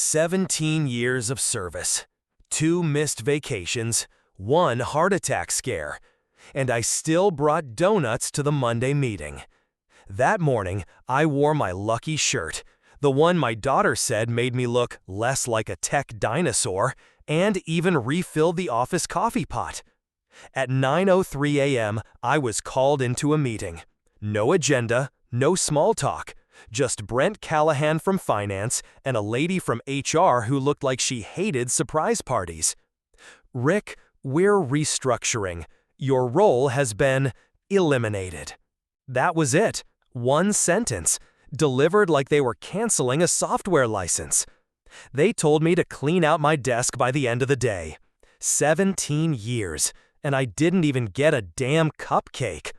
17 years of service, 2 missed vacations, 1 heart attack scare, and I still brought donuts to the Monday meeting. That morning, I wore my lucky shirt, the one my daughter said made me look less like a tech dinosaur, and even refilled the office coffee pot. At 9:03 a.m., I was called into a meeting. No agenda, no small talk. Just Brent Callahan from finance and a lady from HR who looked like she hated surprise parties. "Rick, we're restructuring. Your role has been eliminated." That was it. One sentence, delivered like they were canceling a software license. They told me to clean out my desk by the end of the day. 17 years, and I didn't even get a damn cupcake.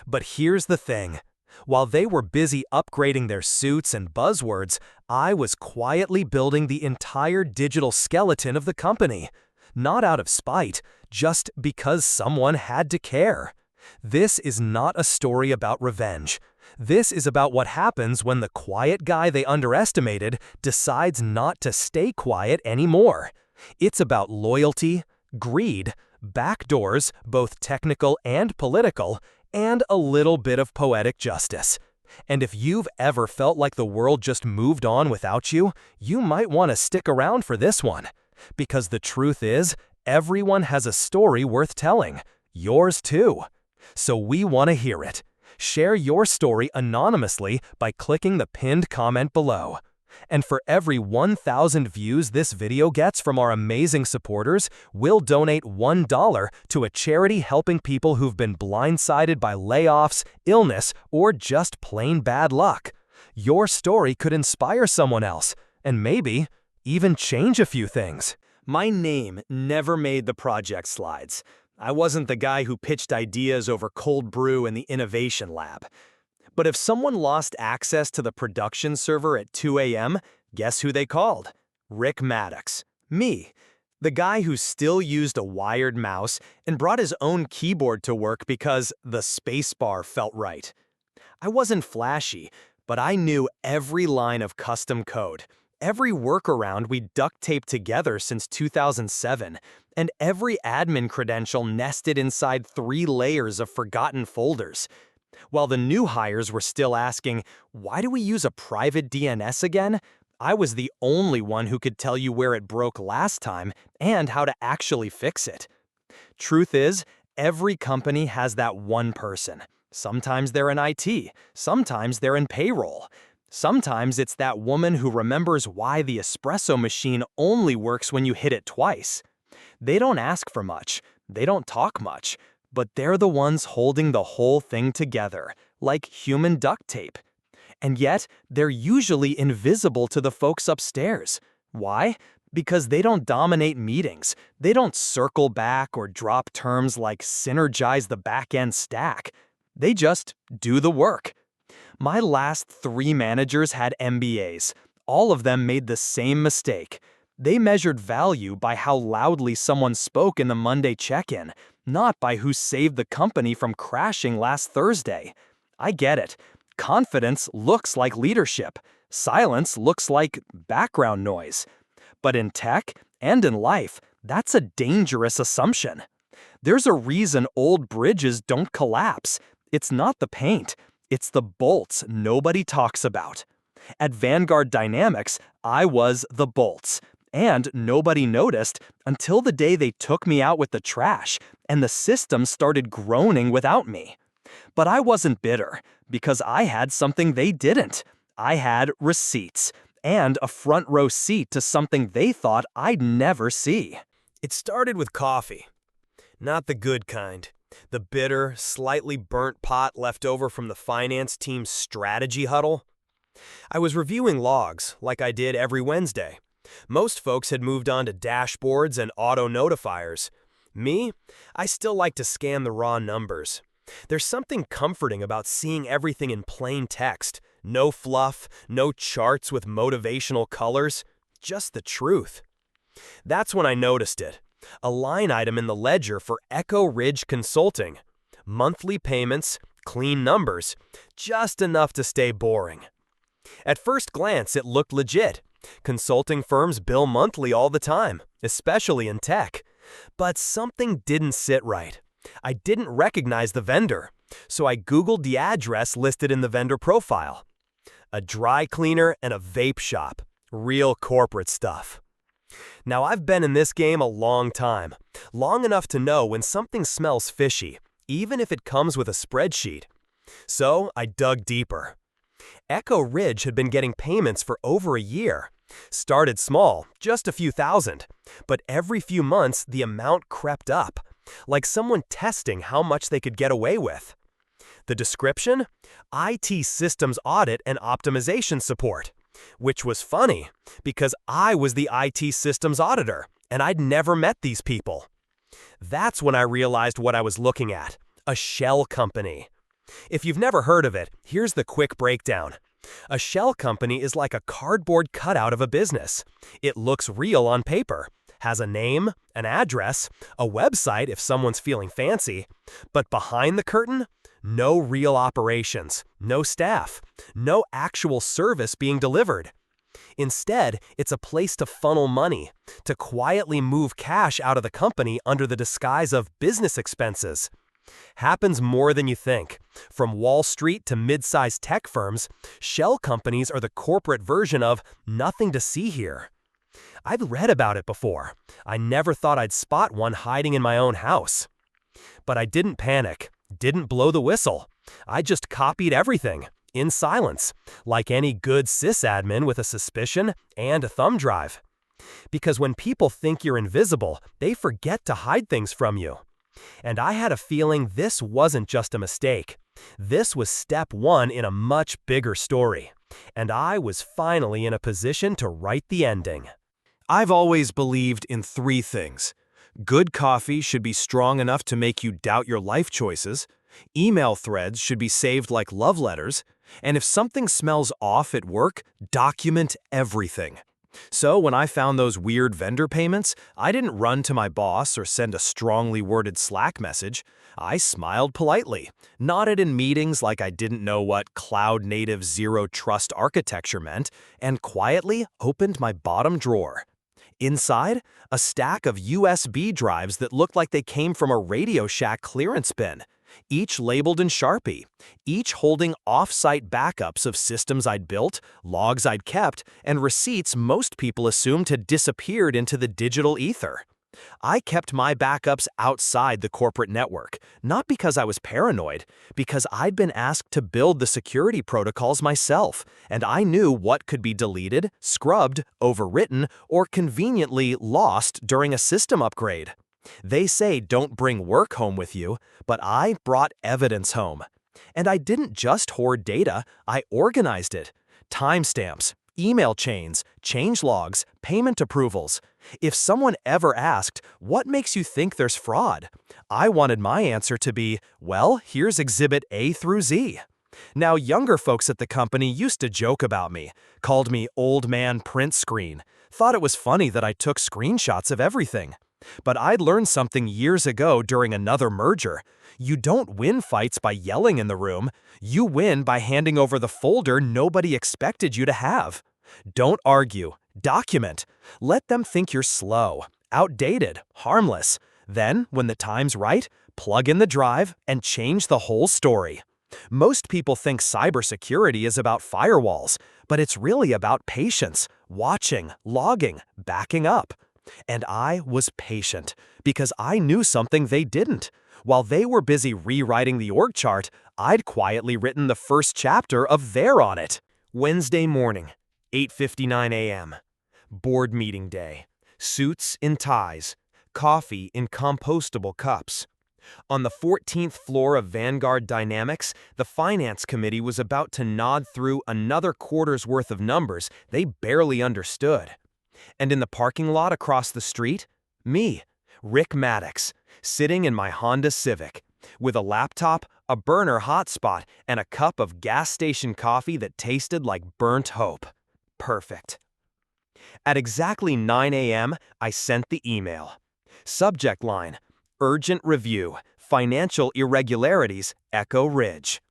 But here's the thing. While they were busy upgrading their suits and buzzwords, I was quietly building the entire digital skeleton of the company. Not out of spite, just because someone had to care. This is not a story about revenge. This is about what happens when the quiet guy they underestimated decides not to stay quiet anymore. It's about loyalty, greed, backdoors, both technical and political, and a little bit of poetic justice. And if you've ever felt like the world just moved on without you, you might want to stick around for this one. Because the truth is, everyone has a story worth telling. Yours too. So we want to hear it. Share your story anonymously by clicking the pinned comment below. And for every 1,000 views this video gets from our amazing supporters, we'll donate $1 to a charity helping people who've been blindsided by layoffs, illness, or just plain bad luck. Your story could inspire someone else, and maybe even change a few things. My name never made the project slides. I wasn't the guy who pitched ideas over cold brew in the innovation lab. But if someone lost access to the production server at 2 a.m., guess who they called? Rick Maddox. Me. The guy who still used a wired mouse and brought his own keyboard to work because the spacebar felt right. I wasn't flashy, but I knew every line of custom code, every workaround we duct-taped together since 2007, and every admin credential nested inside 3 layers of forgotten folders. While the new hires were still asking, "Why do we use a private DNS again?" I was the only one who could tell you where it broke last time and how to actually fix it. Truth is, every company has that one person. Sometimes they're in IT, sometimes they're in payroll. Sometimes it's that woman who remembers why the espresso machine only works when you hit it twice. They don't ask for much, they don't talk much, but they're the ones holding the whole thing together, like human duct tape. And yet, they're usually invisible to the folks upstairs. Why? Because they don't dominate meetings. They don't circle back or drop terms like synergize the back-end stack. They just do the work. My last 3 managers had MBAs. All of them made the same mistake. They measured value by how loudly someone spoke in the Monday check-in, not by who saved the company from crashing last Thursday. I get it. Confidence looks like leadership. Silence looks like background noise. But in tech and in life, that's a dangerous assumption. There's a reason old bridges don't collapse. It's not the paint. It's the bolts nobody talks about. At Vanguard Dynamics, I was the bolts. And nobody noticed until the day they took me out with the trash and the system started groaning without me. But I wasn't bitter because I had something they didn't. I had receipts and a front row seat to something they thought I'd never see. It started with coffee. Not the good kind. The bitter, slightly burnt pot left over from the finance team's strategy huddle. I was reviewing logs like I did every Wednesday. Most folks had moved on to dashboards and auto notifiers. Me? I still like to scan the raw numbers. There's something comforting about seeing everything in plain text. No fluff, no charts with motivational colors, just the truth. That's when I noticed it. A line item in the ledger for Echo Ridge Consulting. Monthly payments, clean numbers, just enough to stay boring. At first glance, it looked legit. Consulting firms bill monthly all the time, especially in tech. But something didn't sit right. I didn't recognize the vendor, so I Googled the address listed in the vendor profile. A dry cleaner and a vape shop. Real corporate stuff. Now, I've been in this game a long time, long enough to know when something smells fishy, even if it comes with a spreadsheet. So I dug deeper. Echo Ridge had been getting payments for over a year. Started small, just a few thousand, but every few months the amount crept up, like someone testing how much they could get away with. The description? IT systems audit and optimization support. Which was funny, because I was the IT systems auditor, and I'd never met these people. That's when I realized what I was looking at: a shell company. If you've never heard of it, here's the quick breakdown. A shell company is like a cardboard cutout of a business. It looks real on paper, has a name, an address, a website if someone's feeling fancy, but behind the curtain, no real operations, no staff, no actual service being delivered. Instead, it's a place to funnel money, to quietly move cash out of the company under the disguise of business expenses. Happens more than you think. From Wall Street to mid-sized tech firms, shell companies are the corporate version of nothing to see here. I've read about it before. I never thought I'd spot one hiding in my own house. But I didn't panic, didn't blow the whistle. I just copied everything, in silence, like any good sysadmin with a suspicion and a thumb drive. Because when people think you're invisible, they forget to hide things from you. And I had a feeling this wasn't just a mistake. This was step one in a much bigger story. And I was finally in a position to write the ending. I've always believed in three things. Good coffee should be strong enough to make you doubt your life choices. Email threads should be saved like love letters. And if something smells off at work, document everything. So when I found those weird vendor payments, I didn't run to my boss or send a strongly worded Slack message. I smiled politely, nodded in meetings like I didn't know what cloud-native zero-trust architecture meant, and quietly opened my bottom drawer. Inside, a stack of USB drives that looked like they came from a Radio Shack clearance bin, each labeled in Sharpie, each holding off-site backups of systems I'd built, logs I'd kept, and receipts most people assumed had disappeared into the digital ether. I kept my backups outside the corporate network, not because I was paranoid, because I'd been asked to build the security protocols myself, and I knew what could be deleted, scrubbed, overwritten, or conveniently lost during a system upgrade. They say don't bring work home with you, but I brought evidence home. And I didn't just hoard data, I organized it. Timestamps, email chains, change logs, payment approvals. If someone ever asked, what makes you think there's fraud? I wanted my answer to be, well, here's Exhibit A through Z. Now, younger folks at the company used to joke about me, called me old man print screen, thought it was funny that I took screenshots of everything. But I'd learned something years ago during another merger. You don't win fights by yelling in the room. You win by handing over the folder nobody expected you to have. Don't argue. Document. Let them think you're slow, outdated, harmless. Then, when the time's right, plug in the drive and change the whole story. Most people think cybersecurity is about firewalls, but it's really about patience, watching, logging, backing up. And I was patient, because I knew something they didn't. While they were busy rewriting the org chart, I'd quietly written the first chapter of their audit. Wednesday morning, 8:59 a.m. Board meeting day. Suits in ties. Coffee in compostable cups. On the 14th floor of Vanguard Dynamics, the finance committee was about to nod through another quarter's worth of numbers they barely understood. And in the parking lot across the street, me, Rick Maddox, sitting in my Honda Civic, with a laptop, a burner hotspot, and a cup of gas station coffee that tasted like burnt hope. Perfect. At exactly 9 a.m., I sent the email. Subject line: Urgent Review, Financial Irregularities, Echo Ridge.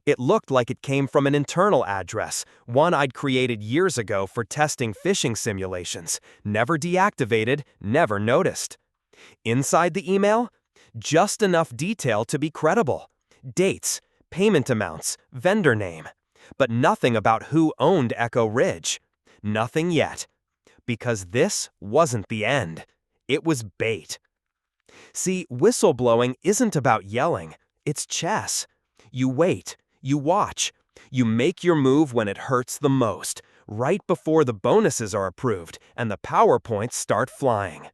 It looked like it came from an internal address, one I'd created years ago for testing phishing simulations. Never deactivated, never noticed. Inside the email? Just enough detail to be credible. Dates, payment amounts, vendor name. But nothing about who owned Echo Ridge. Nothing yet. Because this wasn't the end. It was bait. See, whistleblowing isn't about yelling. It's chess. You wait. You watch. You make your move when it hurts the most, right before the bonuses are approved and the PowerPoints start flying.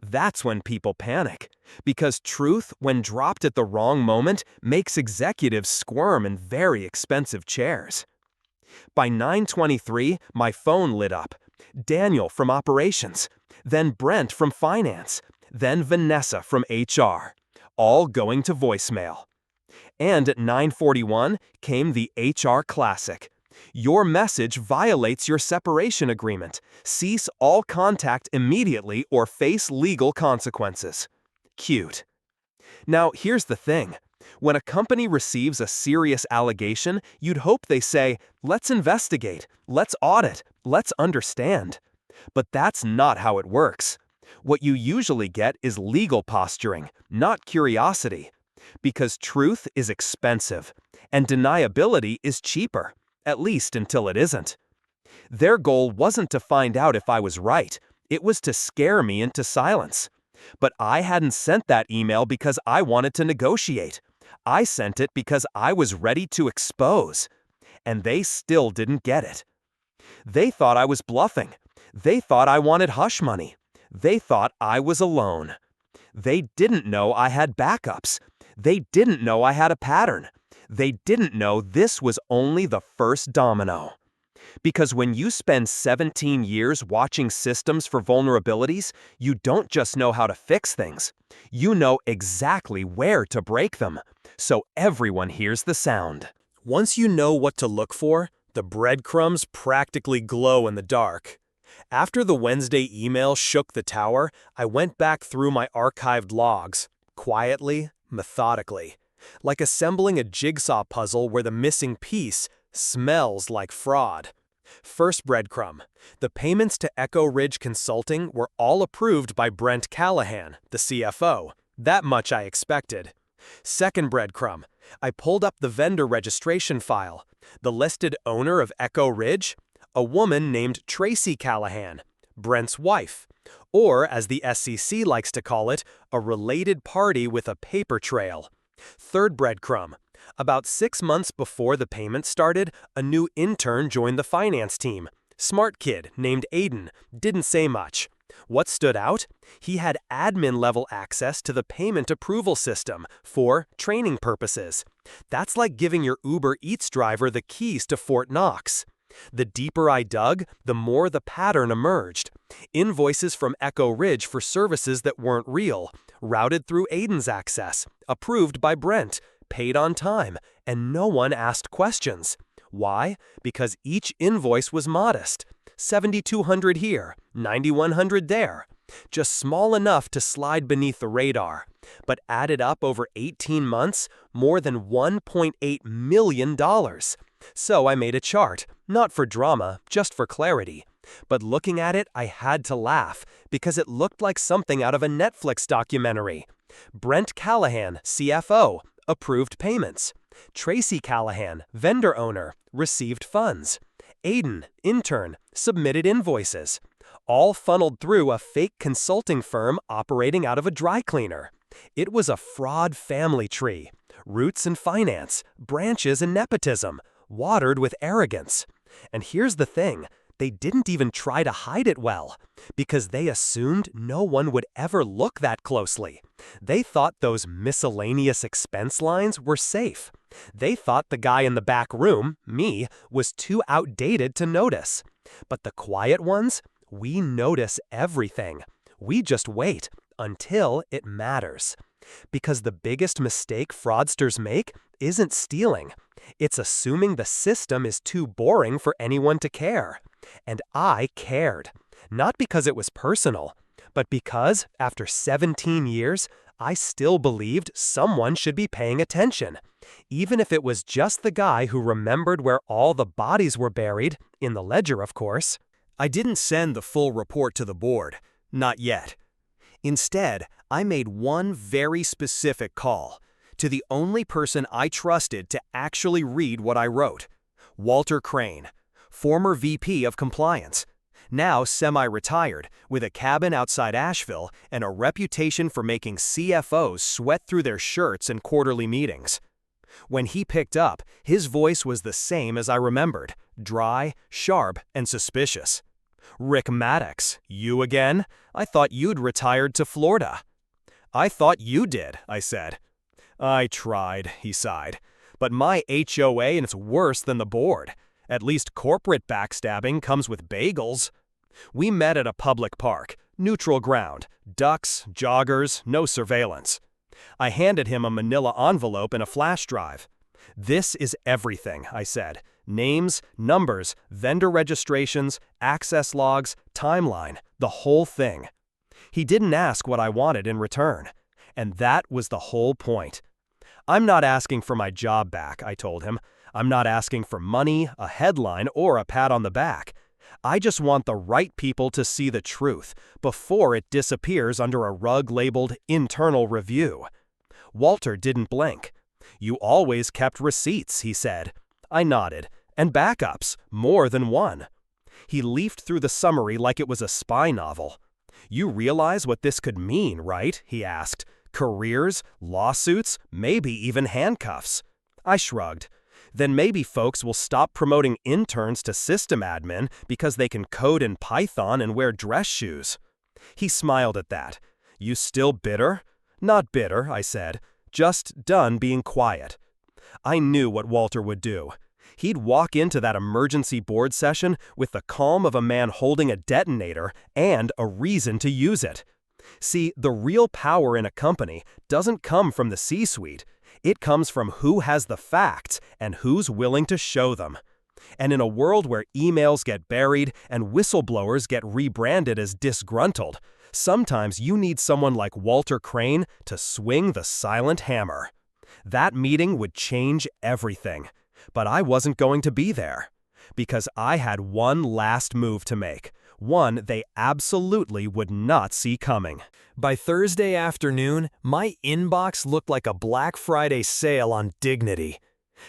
That's when people panic, because truth, when dropped at the wrong moment, makes executives squirm in very expensive chairs. By 9:23, my phone lit up. Daniel from operations, then Brent from finance, then Vanessa from HR, all going to voicemail. And at 9:41 came the HR classic. Your message violates your separation agreement. Cease all contact immediately or face legal consequences. Cute. Now, here's the thing. When a company receives a serious allegation, you'd hope they say, let's investigate, let's audit, let's understand. But that's not how it works. What you usually get is legal posturing, not curiosity. Because truth is expensive, and deniability is cheaper, at least until it isn't. Their goal wasn't to find out if I was right, it was to scare me into silence. But I hadn't sent that email because I wanted to negotiate. I sent it because I was ready to expose. And they still didn't get it. They thought I was bluffing. They thought I wanted hush money. They thought I was alone. They didn't know I had backups. They didn't know I had a pattern. They didn't know this was only the first domino. Because when you spend 17 years watching systems for vulnerabilities, you don't just know how to fix things. You know exactly where to break them, so everyone hears the sound. Once you know what to look for, the breadcrumbs practically glow in the dark. After the Wednesday email shook the tower, I went back through my archived logs, quietly, methodically, like assembling a jigsaw puzzle where the missing piece smells like fraud. First breadcrumb. The payments to Echo Ridge Consulting were all approved by Brent Callahan, the CFO. That much I expected. Second breadcrumb. I pulled up the vendor registration file. The listed owner of Echo Ridge? A woman named Tracy Callahan, Brent's wife. Or, as the SEC likes to call it, a related party with a paper trail. Third breadcrumb. About 6 months before the payment started, a new intern joined the finance team. Smart kid named Aiden, didn't say much. What stood out? He had admin-level access to the payment approval system for training purposes. That's like giving your Uber Eats driver the keys to Fort Knox. The deeper I dug, the more the pattern emerged. Invoices from Echo Ridge for services that weren't real, routed through Aiden's access, approved by Brent, paid on time, and no one asked questions. Why? Because each invoice was modest. $7,200 here, $9,100 there. Just small enough to slide beneath the radar. But added up over 18 months, more than $1.8 million. So I made a chart, not for drama, just for clarity. But looking at it, I had to laugh, because it looked like something out of a Netflix documentary. Brent Callahan, CFO, approved payments. Tracy Callahan, vendor owner, received funds. Aiden, intern, submitted invoices. All funneled through a fake consulting firm operating out of a dry cleaner. It was a fraud family tree. Roots in finance, branches in nepotism, watered with arrogance. And here's the thing, they didn't even try to hide it well, because they assumed no one would ever look that closely. They thought those miscellaneous expense lines were safe. They thought the guy in the back room, me, was too outdated to notice. But the quiet ones, we notice everything. We just wait until it matters. Because the biggest mistake fraudsters make isn't stealing. It's assuming the system is too boring for anyone to care. And I cared. Not because it was personal, but because, after 17 years, I still believed someone should be paying attention, even if it was just the guy who remembered where all the bodies were buried, in the ledger, of course. I didn't send the full report to the board, not yet. Instead, I made one very specific call to the only person I trusted to actually read what I wrote, Walter Crane, former VP of Compliance, now semi-retired, with a cabin outside Asheville and a reputation for making CFOs sweat through their shirts in quarterly meetings. When he picked up, his voice was the same as I remembered, dry, sharp, and suspicious. "Rick Maddox, you again? I thought you'd retired to Florida." "I thought you did," I said. "I tried," he sighed. "But my HOA, and it's worse than the board. At least corporate backstabbing comes with bagels." We met at a public park, neutral ground, ducks, joggers, no surveillance. I handed him a manila envelope and a flash drive. "This is everything," I said. "Names, numbers, vendor registrations, access logs, timeline, the whole thing." He didn't ask what I wanted in return. And that was the whole point. "I'm not asking for my job back," I told him. "I'm not asking for money, a headline, or a pat on the back. I just want the right people to see the truth before it disappears under a rug labeled internal review." Walter didn't blink. "You always kept receipts," he said. I nodded. "And backups, more than one." He leafed through the summary like it was a spy novel. "You realize what this could mean, right?" he asked. "Careers, lawsuits, maybe even handcuffs." I shrugged. "Then maybe folks will stop promoting interns to system admin because they can code in Python and wear dress shoes." He smiled at that. "You still bitter?" "Not bitter," I said. "Just done being quiet." I knew what Walter would do. He'd walk into that emergency board session with the calm of a man holding a detonator and a reason to use it. See, the real power in a company doesn't come from the C-suite. It comes from who has the facts and who's willing to show them. And in a world where emails get buried and whistleblowers get rebranded as disgruntled, sometimes you need someone like Walter Crane to swing the silent hammer. That meeting would change everything. But I wasn't going to be there. Because I had one last move to make. One they absolutely would not see coming. By Thursday afternoon, my inbox looked like a Black Friday sale on dignity.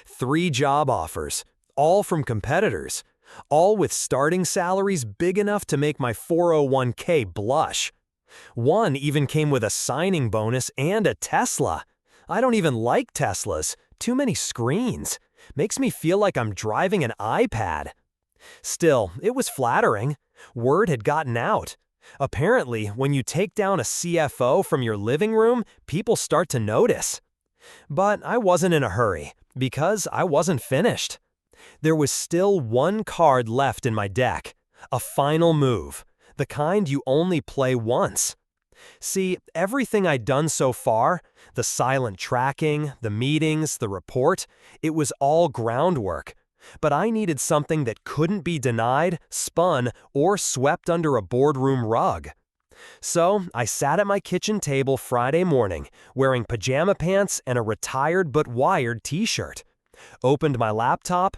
3 job offers, all from competitors, all with starting salaries big enough to make my 401k blush. One even came with a signing bonus and a Tesla. I don't even like Teslas. Too many screens. Makes me feel like I'm driving an iPad. Still, it was flattering. Word had gotten out. Apparently, when you take down a CFO from your living room, people start to notice. But I wasn't in a hurry, because I wasn't finished. There was still one card left in my deck, a final move, the kind you only play once. See, everything I'd done so far, the silent tracking, the meetings, the report, it was all groundwork. But I needed something that couldn't be denied, spun, or swept under a boardroom rug. So I sat at my kitchen table Friday morning, wearing pajama pants and a retired but wired t-shirt. Opened my laptop,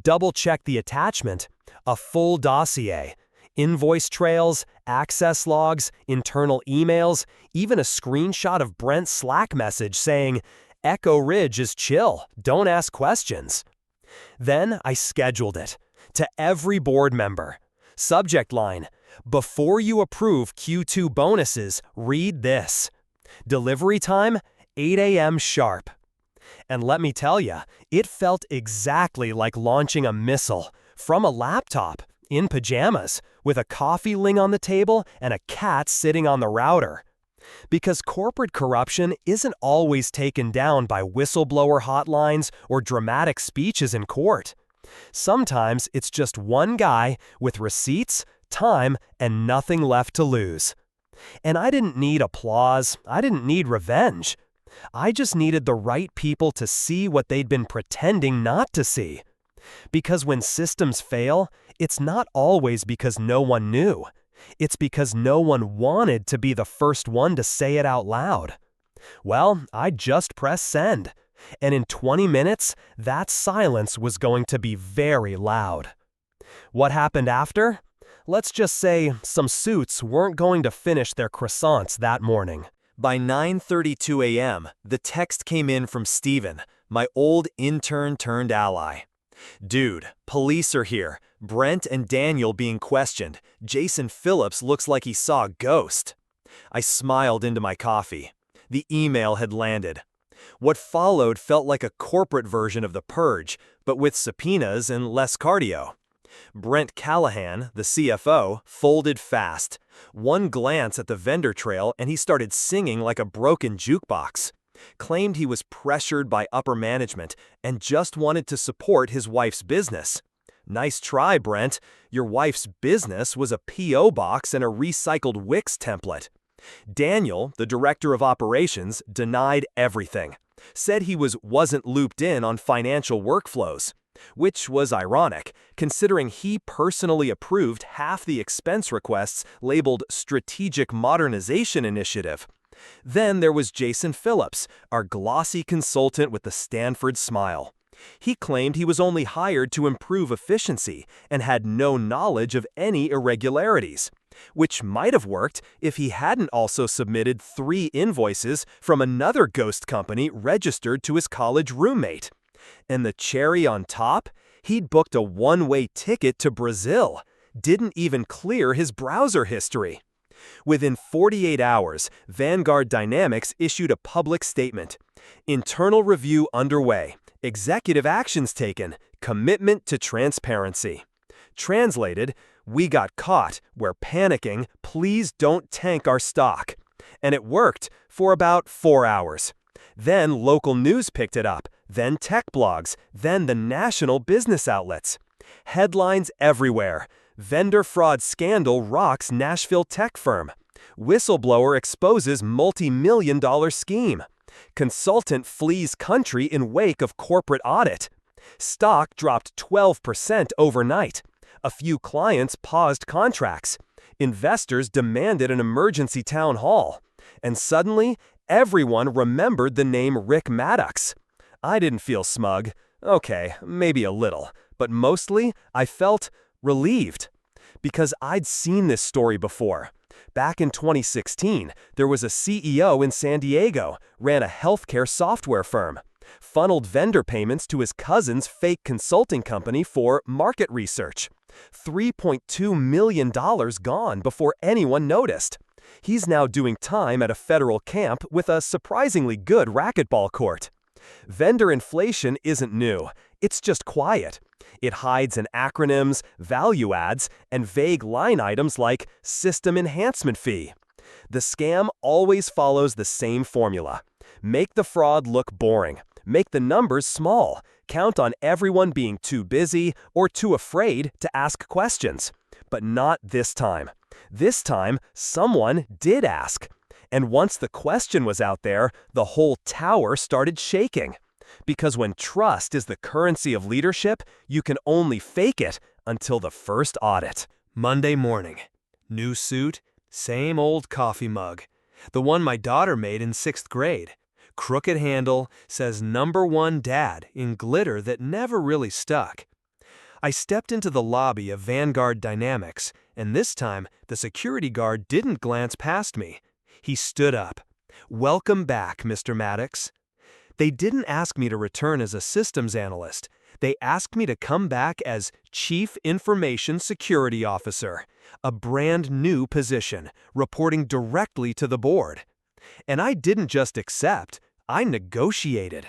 double-checked the attachment, a full dossier. Invoice trails, access logs, internal emails, even a screenshot of Brent's Slack message saying, "Echo Ridge is chill, don't ask questions." Then I scheduled it. To every board member. Subject line, "Before you approve Q2 bonuses, read this. Delivery time, 8 a.m. sharp." And let me tell you, it felt exactly like launching a missile from a laptop, in pajamas, with a coffee ling on the table and a cat sitting on the router. Because corporate corruption isn't always taken down by whistleblower hotlines or dramatic speeches in court. Sometimes it's just one guy with receipts, time, and nothing left to lose. And I didn't need applause, I didn't need revenge. I just needed the right people to see what they'd been pretending not to see. Because when systems fail, it's not always because no one knew. It's because no one wanted to be the first one to say it out loud. Well, I just pressed send. And in 20 minutes, that silence was going to be very loud. What happened after? Let's just say some suits weren't going to finish their croissants that morning. By 9:32 a.m., the text came in from Steven, my old intern turned ally. Dude, police are here. Brent and Daniel being questioned. Jason Phillips looks like he saw a ghost. I smiled into my coffee. The email had landed. What followed felt like a corporate version of The Purge, but with subpoenas and less cardio. Brent Callahan, the CFO, folded fast. One glance at the vendor trail and he started singing like a broken jukebox. Claimed he was pressured by upper management and just wanted to support his wife's business. Nice try, Brent. Your wife's business was a P.O. box and a recycled Wix template. Daniel, the director of operations, denied everything. Said he wasn't looped in on financial workflows. Which was ironic, considering he personally approved half the expense requests labeled Strategic Modernization Initiative. Then there was Jason Phillips, our glossy consultant with the Stanford smile. He claimed he was only hired to improve efficiency and had no knowledge of any irregularities, which might have worked if he hadn't also submitted 3 invoices from another ghost company registered to his college roommate. And the cherry on top? He'd booked a one-way ticket to Brazil. Didn't even clear his browser history. Within 48 hours, Vanguard Dynamics issued a public statement. Internal review underway. Executive actions taken. Commitment to transparency. Translated, we got caught. We're panicking. Please don't tank our stock. And it worked for about 4 hours. Then local news picked it up. Then tech blogs, then the national business outlets. Headlines everywhere. Vendor fraud scandal rocks Nashville tech firm. Whistleblower exposes multi-million-dollar scheme. Consultant flees country in wake of corporate audit. Stock dropped 12% overnight. A few clients paused contracts. Investors demanded an emergency town hall. And suddenly, everyone remembered the name Rick Maddox. I didn't feel smug. Okay, maybe a little. But mostly, I felt relieved. Because I'd seen this story before. Back in 2016, there was a CEO in San Diego, ran a healthcare software firm, funneled vendor payments to his cousin's fake consulting company for market research. $3.2 million gone before anyone noticed. He's now doing time at a federal camp with a surprisingly good racquetball court. Vendor inflation isn't new, it's just quiet. It hides in acronyms, value adds, and vague line items like system enhancement fee. The scam always follows the same formula. Make the fraud look boring. Make the numbers small. Count on everyone being too busy or too afraid to ask questions. But not this time. This time, someone did ask. And once the question was out there, the whole tower started shaking. Because when trust is the currency of leadership, you can only fake it until the first audit. Monday morning. New suit, same old coffee mug. The one my daughter made in 6th grade. Crooked handle, says #1 dad in glitter that never really stuck. I stepped into the lobby of Vanguard Dynamics, and this time the security guard didn't glance past me. He stood up. "Welcome back, Mr. Maddox." They didn't ask me to return as a systems analyst. They asked me to come back as Chief Information Security Officer, a brand new position, reporting directly to the board. And I didn't just accept, I negotiated.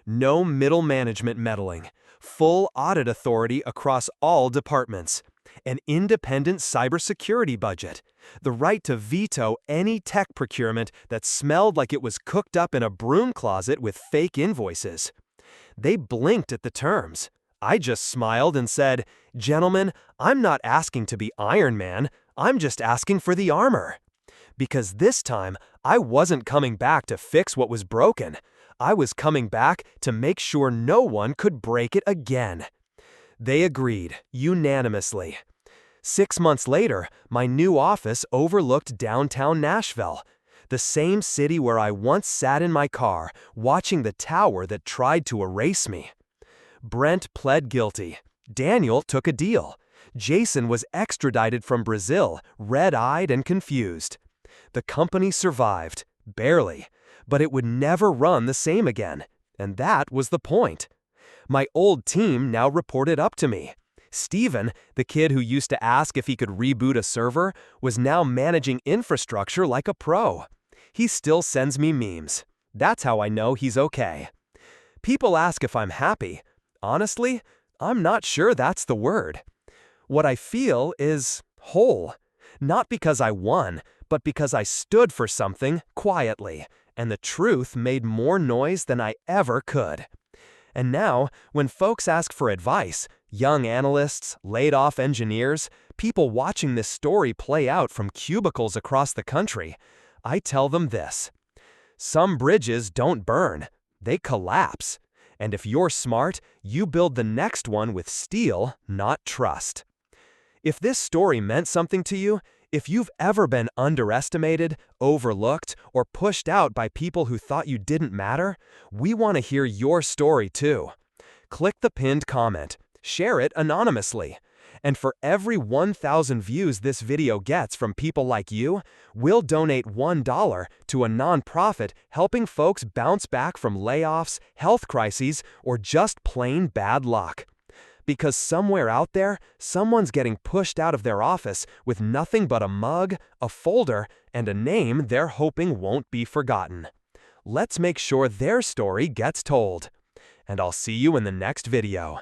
No middle management meddling, full audit authority across all departments, an independent cybersecurity budget, the right to veto any tech procurement that smelled like it was cooked up in a broom closet with fake invoices. They blinked at the terms. I just smiled and said, "Gentlemen, I'm not asking to be Iron Man, I'm just asking for the armor." Because this time, I wasn't coming back to fix what was broken. I was coming back to make sure no one could break it again. They agreed, unanimously. 6 months later, my new office overlooked downtown Nashville. The same city where I once sat in my car, watching the tower that tried to erase me. Brent pled guilty. Daniel took a deal. Jason was extradited from Brazil, red-eyed and confused. The company survived, barely, but it would never run the same again, and that was the point. My old team now reported up to me. Steven, the kid who used to ask if he could reboot a server, was now managing infrastructure like a pro. He still sends me memes. That's how I know he's okay. People ask if I'm happy. Honestly, I'm not sure that's the word. What I feel is whole. Not because I won, but because I stood for something quietly, and the truth made more noise than I ever could. And now, when folks ask for advice, young analysts, laid-off engineers, people watching this story play out from cubicles across the country, I tell them this: some bridges don't burn, they collapse. And if you're smart, you build the next one with steel, not trust. If this story meant something to you, if you've ever been underestimated, overlooked, or pushed out by people who thought you didn't matter, we want to hear your story too. Click the pinned comment, share it anonymously. And for every 1,000 views this video gets from people like you, we'll donate $1 to a nonprofit helping folks bounce back from layoffs, health crises, or just plain bad luck. Because somewhere out there, someone's getting pushed out of their office with nothing but a mug, a folder, and a name they're hoping won't be forgotten. Let's make sure their story gets told. And I'll see you in the next video.